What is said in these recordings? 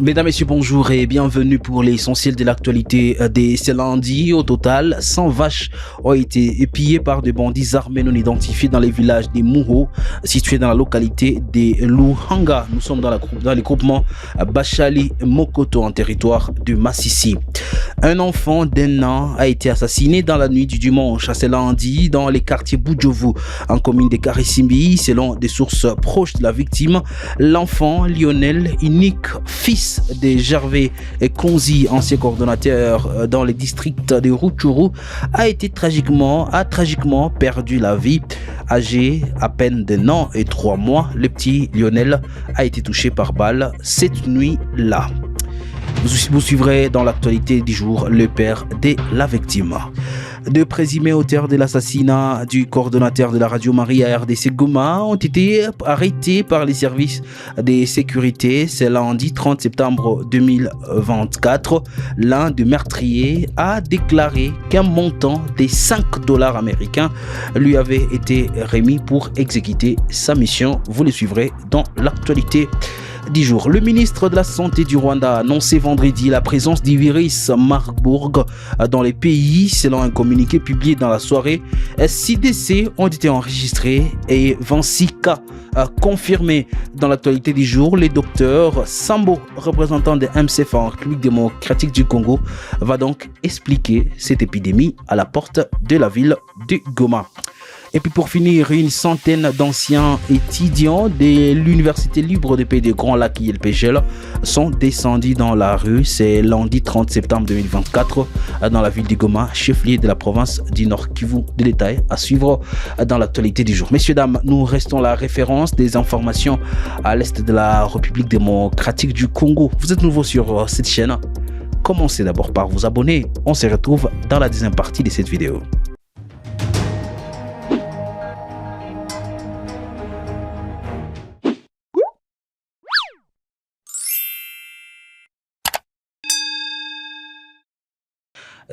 Mesdames, Messieurs, bonjour et bienvenue pour l'essentiel de l'actualité des ce lundi. Au total, 100 vaches ont été pillées par des bandits armés non identifiés dans les villages des Mouho, situés dans la localité des Luhanga. Nous sommes dans les groupements Bachali Mokoto en territoire de Massissi. Un enfant d'1 an a été assassiné dans la nuit du dimanche à ce lundi dans les quartiers Boudjovu, en commune de Karissimbi. Selon des sources proches de la victime, l'enfant Lionel, unique fils de Gervais Konzi, ancien coordonnateur dans les districts de Rutshuru, a tragiquement perdu la vie. Âgé à peine d'1 an et 3 mois, le petit Lionel a été touché par balle cette nuit-là. Vous suivrez dans l'actualité du jour le père de la victime. Deux présumés auteurs de l'assassinat du coordonnateur de la Radio Marie à RDC Goma ont été arrêtés par les services de sécurité. C'est lundi 30 septembre 2024. L'un des meurtriers a déclaré qu'un montant de $5 américains lui avait été remis pour exécuter sa mission. Vous le suivrez dans l'actualité. 10 jours. Le ministre de la Santé du Rwanda a annoncé vendredi la présence du virus Marburg dans les pays. Selon un communiqué publié dans la soirée, 6 décès ont été enregistrés et 26 cas confirmés. Dans l'actualité du jour, le docteur Sambo, représentant de MSF en République démocratique du Congo, va donc expliquer cette épidémie à la porte de la ville de Goma. Et puis pour finir, une centaine d'anciens étudiants de l'Université libre de pays de Grand Lac ILPGL sont descendus dans la rue. C'est lundi 30 septembre 2024 dans la ville de Goma, chef-lieu de la province du Nord Kivu. Des détails à suivre dans l'actualité du jour. Messieurs, dames, nous restons la référence des informations à l'est de la République démocratique du Congo. Vous êtes nouveau sur cette chaîne. Commencez d'abord par vous abonner. On se retrouve dans la deuxième partie de cette vidéo.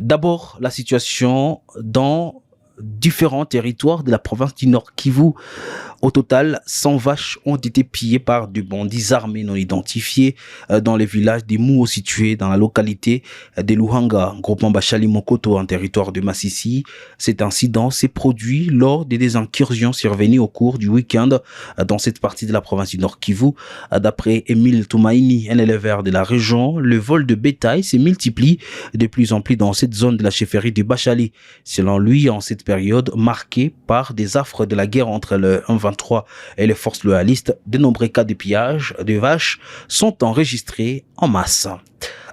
D'abord, la situation dans différents territoires de la province du Nord Kivu. Au total, 100 vaches ont été pillées par des bandits armés non identifiés dans les villages des Mouho situés dans la localité de Luhanga, groupement Bachali Mokoto en territoire de Massissi. Cet incident s'est produit lors des incursions survenues au cours du week-end dans cette partie de la province du Nord Kivu. D'après Emile Toumaini, un éleveur de la région, le vol de bétail se multiplie de plus en plus dans cette zone de la chefferie de Bachali. Selon lui, en cette période marquée par des affres de la guerre entre le M23 et les forces loyalistes, de nombreux cas de pillage de vaches sont enregistrés en masse.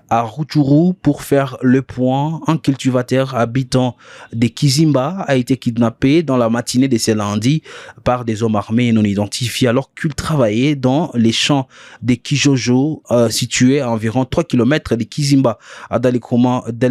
À Rutshuru, pour faire le point, un cultivateur habitant de Kizimba a été kidnappé dans la matinée de ce lundi par des hommes armés non identifiés alors qu'il travaillait dans les champs de Kijojo, situés à environ 3 km de Kizimba, dans les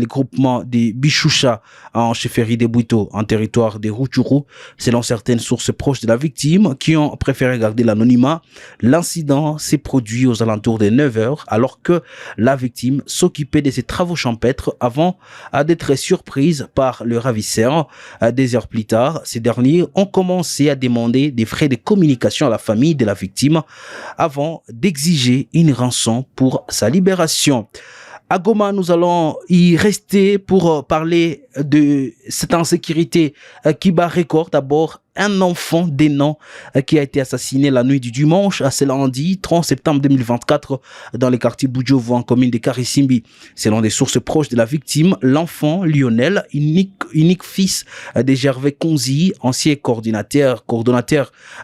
groupements de Bishusha en chefferie de Bwito, en territoire de Rutshuru. Selon certaines sources proches de la victime qui ont préféré garder l'anonymat, l'incident s'est produit aux alentours de 9 h alors que la victime s'occuper de ses travaux champêtres avant d'être surprise par le ravisseur. Des heures plus tard, ces derniers ont commencé à demander des frais de communication à la famille de la victime avant d'exiger une rançon pour sa libération. À Goma, nous allons y rester pour parler de cette insécurité qui bat record. D'abord, un enfant d'1 an qui a été assassiné la nuit du dimanche à ce lundi 30 septembre 2024 dans les quartiers Boudjovu en commune de Karissimbi. Selon des sources proches de la victime, l'enfant Lionel, unique fils de Gervais Konzi, ancien coordonnateur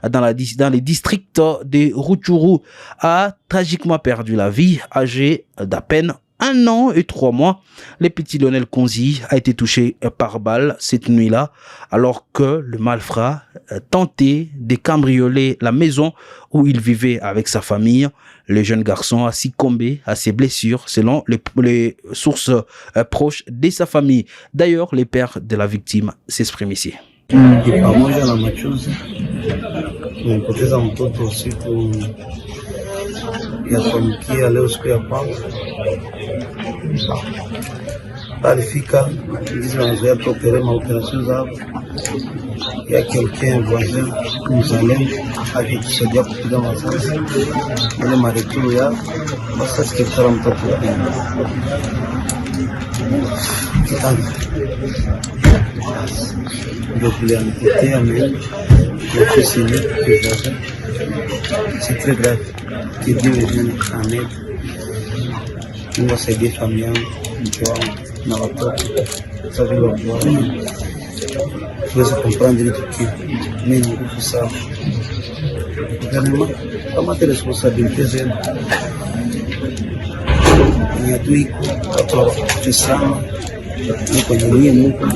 dans les districts de Rutshuru, a tragiquement perdu la vie, âgé d'à peine 1 an et 3 mois. Le petit Lionel Konzi a été touché par balle cette nuit-là, alors que le malfrat tentait de cambrioler la maison où il vivait avec sa famille. Le jeune garçon a succombé à ses blessures, selon les sources proches de sa famille. D'ailleurs, les pères de la victime s'expriment ici. Pamoja na machozi nimepoteza mtoto siku ya kuamkia leo, siku ya kwanza. alifika ndizi wanazoea kuopere maoperasyon zao ya quelqu'un voisin mzalendo akitusaidia kupiga masasi ile mareturu ya basa sikitara mtoto ndio kule amepotea mimi ofisi ni voisin. C'est très grave que Dieu me vienne en aide. Mungu asaidie familia yangu, mke wangu na watoto sababu wao tuweze comprendre ile tukio. Mimi ni nguvu sana. Kama te responsabilité zenu ni adui watu wakisema ni kwenye nyie Mungu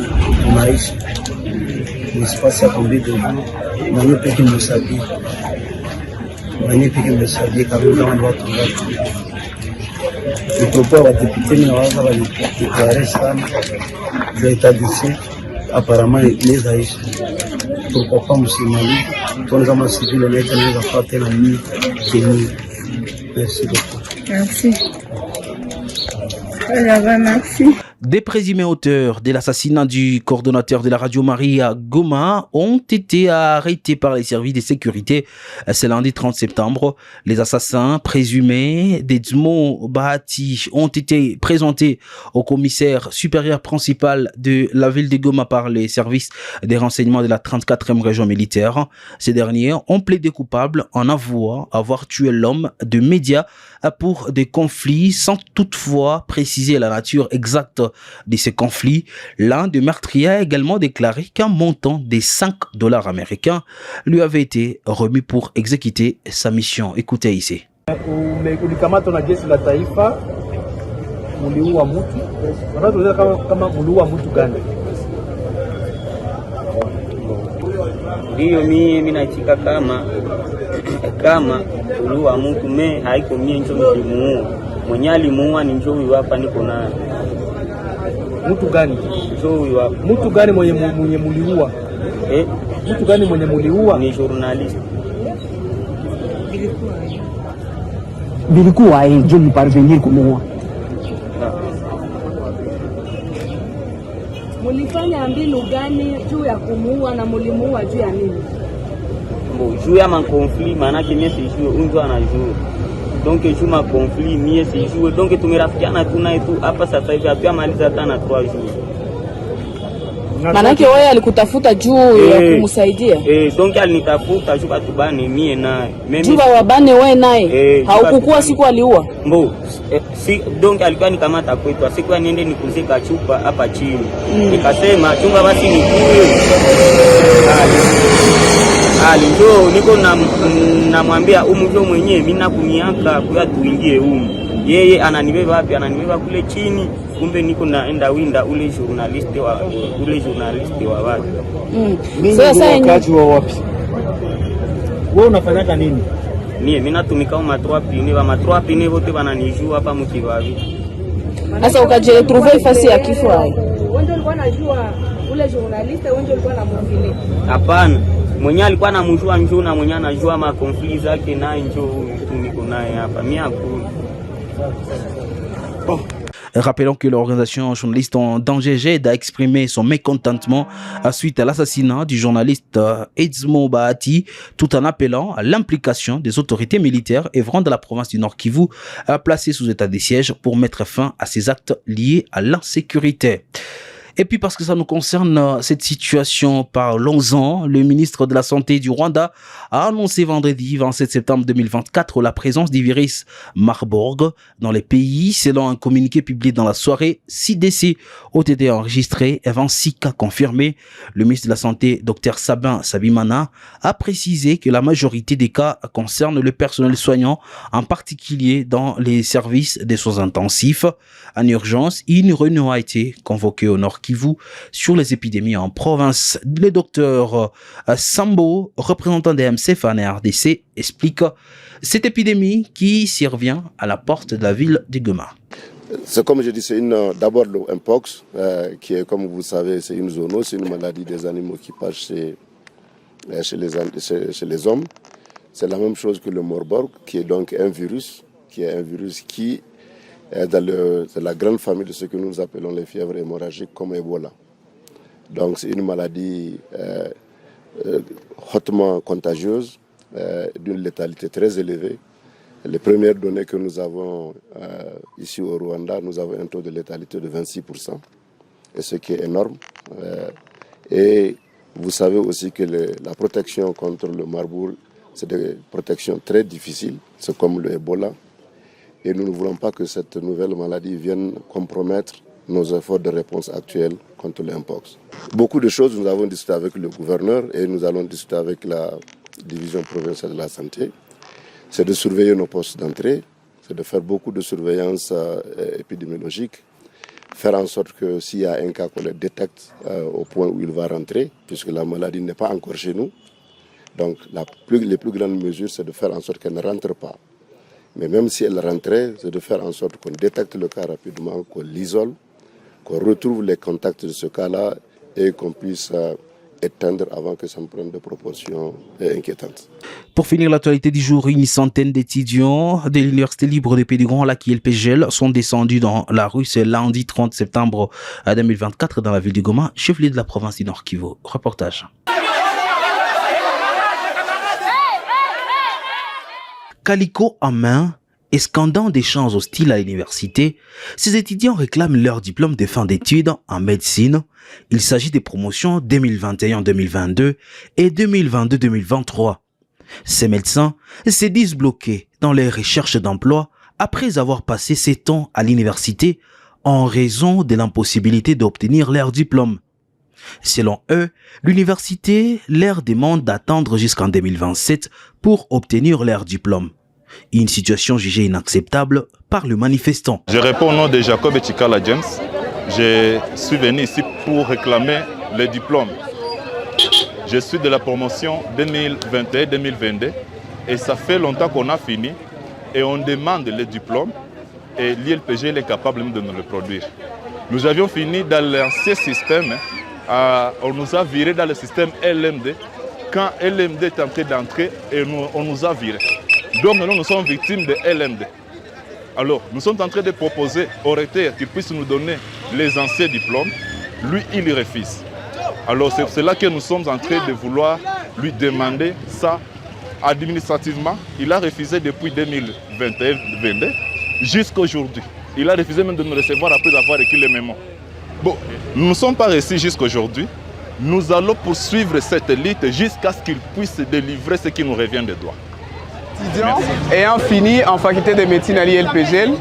maisha ni spasi ya kumbide na nyie peke msaidie mwenye peke msaidie kama ni watu ngapi nipokuwa wadepute na waza walideklaré sana za état de siège apparemment les aishi pourquoi pas msimali tuone kama civil na inaweza kupata tena mimi kini. Merci beaucoup. Merci. Merci. Des présumés auteurs de l'assassinat du coordonnateur de la radio Marie à Goma ont été arrêtés par les services de sécurité ce lundi 30 septembre. Les assassins présumés d'Edmond Bahati ont été présentés au commissaire supérieur principal de la ville de Goma par les services des renseignements de la 34e région militaire. Ces derniers ont plaidé coupables en avouant avoir tué l'homme de médias pour des conflits sans toutefois préciser la nature exacte de ces conflits. L'un des meurtriers a également déclaré qu'un montant de $5 américains lui avait été remis pour exécuter sa mission. Écoutez ici. Ulikamata na jeshi la taifa, muliua mtu. Unataka kama muliua mtu gani? Ndio mimi nachika kama uliua mtu me haiko mie njo mlimuua. Mwenye alimuua ni njo huyu hapa niko naye. Mtu gani? Njo huyu hapa. Mtu gani mwenye muliua? Mtu gani mwenye muliua? Ni journalist. Bilikuwa je me parvenir kumuua. Mulifanya mbinu gani juu ya kumuua na mulimuua juu ya nini? Juu ya conflit maana mie sijue unjo anajua. Donc juu ma conflit mie sijue. Donc tumerafikiana tu naye tu hapa sasa hivi hatuamaliza hata na 3 jours. Manake wewe alikutafuta juu ya kumsaidia? Donc alinitafuta juu katubane mie naye. Juu wabane wewe naye. Haukukua siku aliua? Si donc alikuwa nikamata kwetu, asikuwa niende nikuzika chupa hapa chini. Nikasema chunga basi nikuwe. Ndio niko namwambia umjo mwenyewe mimi nakuniaka kwa tuingie humu. Yeye ananibeba wapi? Ananibeba kule chini. Kumbe niko naenda winda ule journalist wa watu. Sasa wakati wa wapi? Wewe unafanya nini? Mimi natumika ma 3 pine, ma 3 pine wote wananijua hapa mkiwavi. Sasa ukaje trouver fasi ya kifo hai. Wewe ulikuwa unajua ule journalist, wewe ulikuwa unamwongelea? Hapana. Mwenye alikuwa anamjua njoo na mwenye anajua ma conflit zake naye njoo niko naye hapa. Mimi hakuna. Rappelons que l'organisation journaliste en danger GED a exprimé son mécontentement suite à l'assassinat du journaliste Edmond Bahati, tout en appelant à l'implication des autorités militaires œuvrant de la province du Nord Kivu placées sous état de siège pour mettre fin à ces actes liés à l'insécurité. Et puis parce que ça nous concerne, cette situation, parlons-en. Le ministre de la Santé du Rwanda a annoncé vendredi 27 septembre 2024 la présence du virus Marburg dans les pays. Selon un communiqué publié dans la soirée, 6 décès ont été enregistrés et 26 cas confirmés. Le ministre de la Santé, Dr Sabin Sabimana, a précisé que la majorité des cas concernent le personnel soignant, en particulier dans les services des soins intensifs. En urgence, une réunion a été convoquée au Nord Kivu sur les épidémies en province. Le docteur Sambo, représentant des MCF en RDC, explique cette épidémie qui survient à la porte de la ville de Goma. C'est comme je dis, c'est d'abord le Mpox, qui est, comme vous savez, c'est une zoonose, c'est une maladie des animaux qui passe chez les hommes. C'est la même chose que le Marburg, qui est donc un virus, qui C'est la grande famille de ce que nous appelons les fièvres hémorragiques comme Ebola. Donc c'est une maladie hautement contagieuse, d'une létalité très élevée. Les premières données que nous avons ici au Rwanda, nous avons un taux de létalité de 26%, et ce qui est énorme. Et vous savez aussi que la protection contre le Marburg, c'est des protections très difficiles, c'est comme le Ebola. Et nous ne voulons pas que cette nouvelle maladie vienne compromettre nos efforts de réponse actuels contre le Mpox. Beaucoup de choses, nous avons discuté avec le gouverneur et nous allons discuter avec la division provinciale de la santé. C'est de surveiller nos postes d'entrée, c'est de faire beaucoup de surveillance épidémiologique, faire en sorte que s'il y a un cas qu'on le détecte au point où il va rentrer, puisque la maladie n'est pas encore chez nous. Donc les plus grandes mesures, c'est de faire en sorte qu'elle ne rentre pas. Mais même si elle rentrait, c'est de faire en sorte qu'on détecte le cas rapidement, qu'on l'isole, qu'on retrouve les contacts de ce cas-là et qu'on puisse éteindre avant que ça ne prenne des proportions inquiétantes. Pour finir l'actualité du jour, une centaine d'étudiants de l'Université libre de Pays du Grand Lac ILPGL sont descendus dans la rue ce lundi 30 septembre 2024 dans la ville de Goma, chef-lieu de la province du Nord Kivu. Reportage. Calico en main et scandant des chants hostiles à l'université, ces étudiants réclament leur diplôme de fin d'études en médecine. Il s'agit des promotions 2021-2022 et 2022-2023. Ces médecins se disent bloqués dans les recherches d'emploi après avoir passé 7 ans à l'université en raison de l'impossibilité d'obtenir leur diplôme. Selon eux, l'université leur demande d'attendre jusqu'en 2027 pour obtenir leur diplôme. Une situation jugée inacceptable par le manifestant. Je réponds au nom de Jacob Chikala James. Je suis venu ici pour réclamer le diplôme. Je suis de la promotion 2021-2022 et ça fait longtemps qu'on a fini et on demande le diplôme et l'ILPG est capable de nous le produire. Nous avions fini dans l'ancien système, on nous a viré dans le système LMD. Quand LMD est en train d'entrer, on nous a viré. Donc nous sommes victimes de LMD. Alors nous sommes en train de proposer au recteur qu'il puisse nous donner les anciens diplômes. Lui, il refuse. Alors c'est cela que nous sommes en train de vouloir lui demander ça administrativement. Il a refusé depuis 2021-2022 jusqu'à aujourd'hui. Il a refusé même de nous recevoir après avoir écrit les mémos. Bon, nous ne sommes pas restés jusqu'à aujourd'hui. Nous allons poursuivre cette lutte jusqu'à ce qu'il puisse délivrer ce qui nous revient de droit. Étudiants ayant fini en faculté de médecine à l'ILPGL,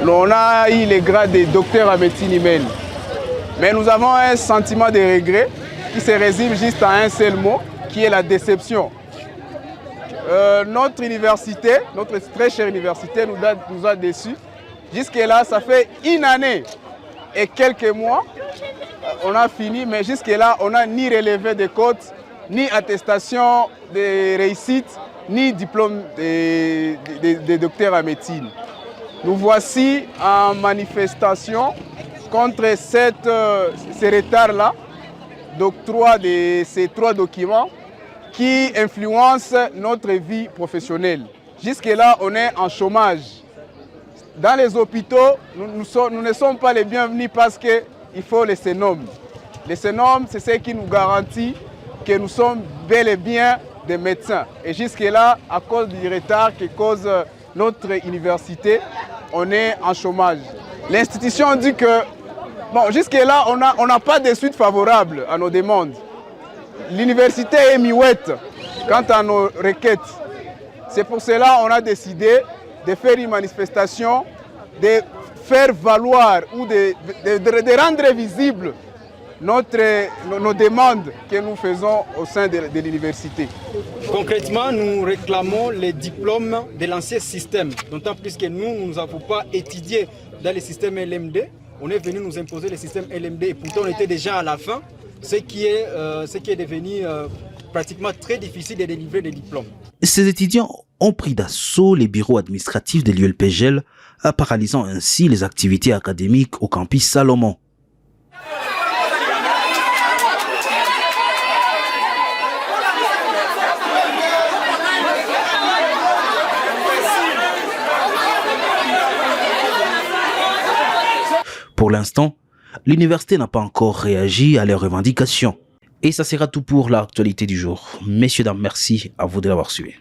on a eu le grade de docteur en médecine humaine. Mais nous avons un sentiment de regret qui se résume juste à un seul mot, qui est la déception. Notre université, notre très chère université nous a déçus. Jusque-là, ça fait une année et quelques mois, on a fini, mais jusque-là, on n'a ni relevé de cotes, ni attestation de réussite, ni diplôme de docteur en médecine. Nous voici en manifestation contre ce retard-là d'octroi de ces 3 documents qui influencent notre vie professionnelle. Jusque-là, on est en chômage. Dans les hôpitaux, nous ne sommes pas les bienvenus parce qu'il faut les SENOM. Les SENOM, c'est ce qui nous garantit que nous sommes bel et bien des médecins. Et jusque-là, à cause du retard que cause notre université, on est en chômage. L'institution dit que, bon, jusque-là, on n'a pas de suite favorable à nos demandes. L'université est muette quant à nos requêtes. C'est pour cela qu'on a décidé de faire une manifestation, de faire valoir ou de rendre visible nos demandes que nous faisons au sein de l'université. Concrètement, nous réclamons les diplômes de l'ancien système, d'autant plus que nous n'avons pas étudié dans le système LMD. On est venu nous imposer le système LMD et pourtant on était déjà à la fin, ce qui est devenu pratiquement très difficile de délivrer des diplômes. Ces étudiants ont pris d'assaut les bureaux administratifs de l'ULPGL, paralysant ainsi les activités académiques au campus Salomon. Pour l'instant, l'université n'a pas encore réagi à leurs revendications. Et ça sera tout pour l'actualité du jour. Messieurs, dames, merci à vous de l'avoir suivi.